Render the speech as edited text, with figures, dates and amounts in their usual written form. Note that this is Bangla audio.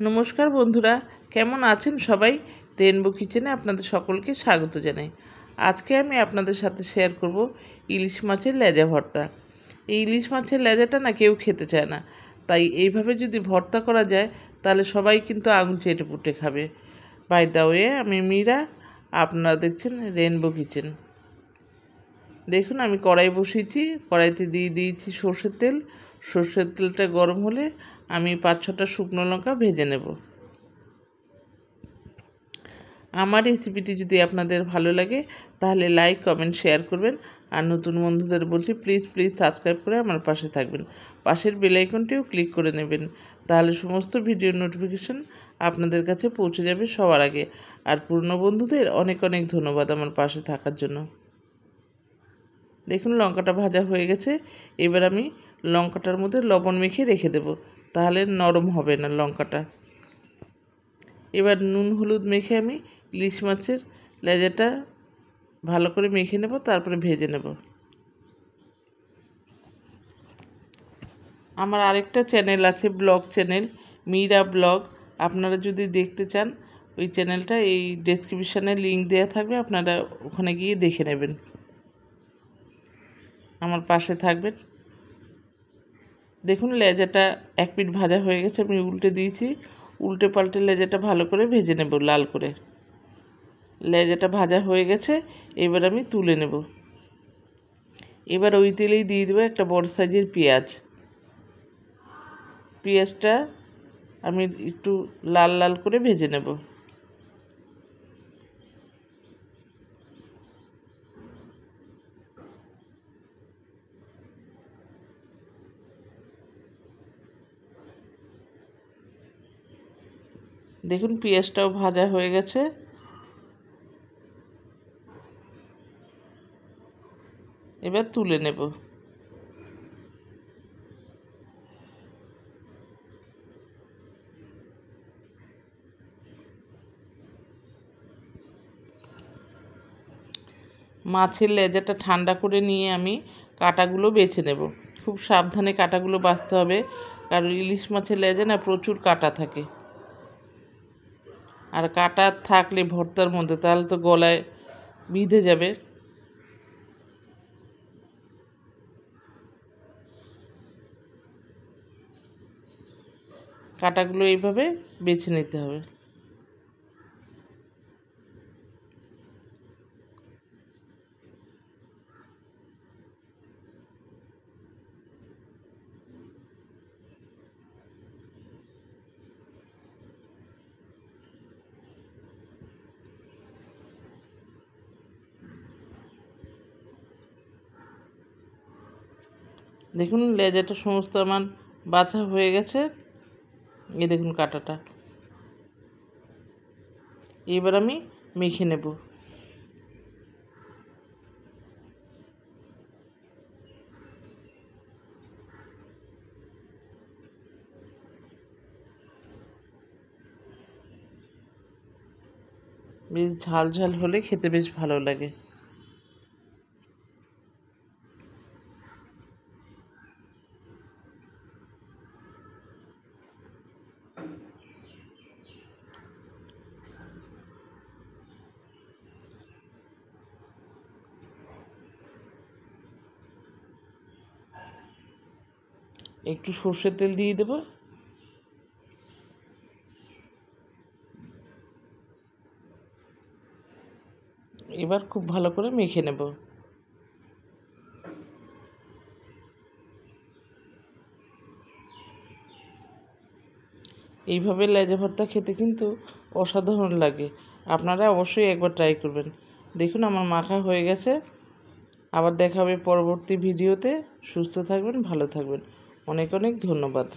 নমস্কার বন্ধুরা, কেমন আছেন সবাই? রেনবো কিচেনে আপনাদের সকলকে স্বাগত জানাই। আজকে আমি আপনাদের সাথে শেয়ার করব ইলিশ মাছের লেজা ভর্তা। এই ইলিশ মাছের লেজাটা না কেউ খেতে চায় না, তাই এইভাবে যদি ভর্তা করা যায় তাহলে সবাই কিন্তু আঙুল চেটে পুটে খাবে। বাই দ্য ওয়ে, আমি মীরা, আপনারা দেখছেন রেনবো কিচেন। দেখুন, আমি কড়াই বসিয়েছি, কড়াইতে দিয়ে দিয়েছি সর্ষের তেল। সর্ষের তেলটা গরম হলে আমি 5-6টা শুকনো লঙ্কা ভেজে নেব। আমার রেসিপিটি যদি আপনাদের ভালো লাগে তাহলে লাইক, কমেন্ট, শেয়ার করবেন। আর নতুন বন্ধুদের বলছি প্লিজ সাবস্ক্রাইব করে আমার পাশে থাকবেন। পাশের বেল আইকনটিও ক্লিক করে নেবেন, তাহলে সমস্ত ভিডিওর নোটিফিকেশন আপনাদের কাছে পৌঁছে যাবে সবার আগে। আর পুরনো বন্ধুদের অনেক অনেক ধন্যবাদ আমার পাশে থাকার জন্য। দেখুন, লঙ্কাটা ভাজা হয়ে গেছে। এবার আমি লঙ্কাটার মধ্যে লবণ মেখে রেখে দেব, তাহলে নরম হবে না লঙ্কাটা। এবার নুন হলুদ মেখে আমি ইলিশ মাছের লেজাটা ভালো করে মেখে নেব, তারপরে ভেজে নেব। আমার আরেকটা চ্যানেল আছে, ব্লগ চ্যানেল, মীরা ব্লগ। আপনারা যদি দেখতে চান ওই চ্যানেলটা এই ডেসক্রিপশানে লিঙ্ক দেওয়া থাকবে, আপনারা ওখানে গিয়ে দেখে নেবেন। আমার পাশে থাকবেন। দেখুন, লেজাটা এক পিঠ ভাজা হয়ে গেছে, আমি উল্টে দিয়েছি। উল্টে পাল্টে লেজাটা ভালো করে ভেজে নেব লাল করে। লেজাটা ভাজা হয়ে গেছে, এবার আমি তুলে নেব। এবার ওই তেলেই দিয়ে দেবো একটা বড় সাইজের পেঁয়াজ। পেঁয়াজটা আমি একটু লাল লাল করে ভেজে নেব। দেখুন, পেঁয়াজটাও ভাজা হয়ে গেছে। এবার তুলে নেব। মাছের লেজাটা ঠান্ডা করে নিয়ে আমি কাঁটাগুলো বেছে নেব। খুব সাবধানে কাঁটাগুলো বাছতে হবে, কারণ ইলিশ মাছের লেজে না প্রচুর কাঁটা থাকে। আর কাঁটা থাকলে ভর্তার মধ্যে তাহলে তো গলায় বিঁধে যাবে। কাঁটাগুলো এইভাবে বেছে নিতে হবে। দেখুন, লেজাটা সমস্ত আমার বাছা হয়ে গেছে। এই দেখুন কাঁটাটা। এবার আমি মেখে নেব। বেশ ঝাল ঝাল হলে খেতে বেশ ভালো লাগে। একটু সর্ষের তেল দিয়ে দেব। এবার খুব ভালো করে মেখে নেব। এইভাবে লেজা ভর্তা খেতে কিন্তু অসাধারণ লাগে। আপনারা অবশ্যই একবার ট্রাই করবেন। দেখুন, আমার মাখা হয়ে গেছে। আবার দেখা হবে পরবর্তী ভিডিওতে। সুস্থ থাকবেন, ভালো থাকবেন। অনেক অনেক ধন্যবাদ।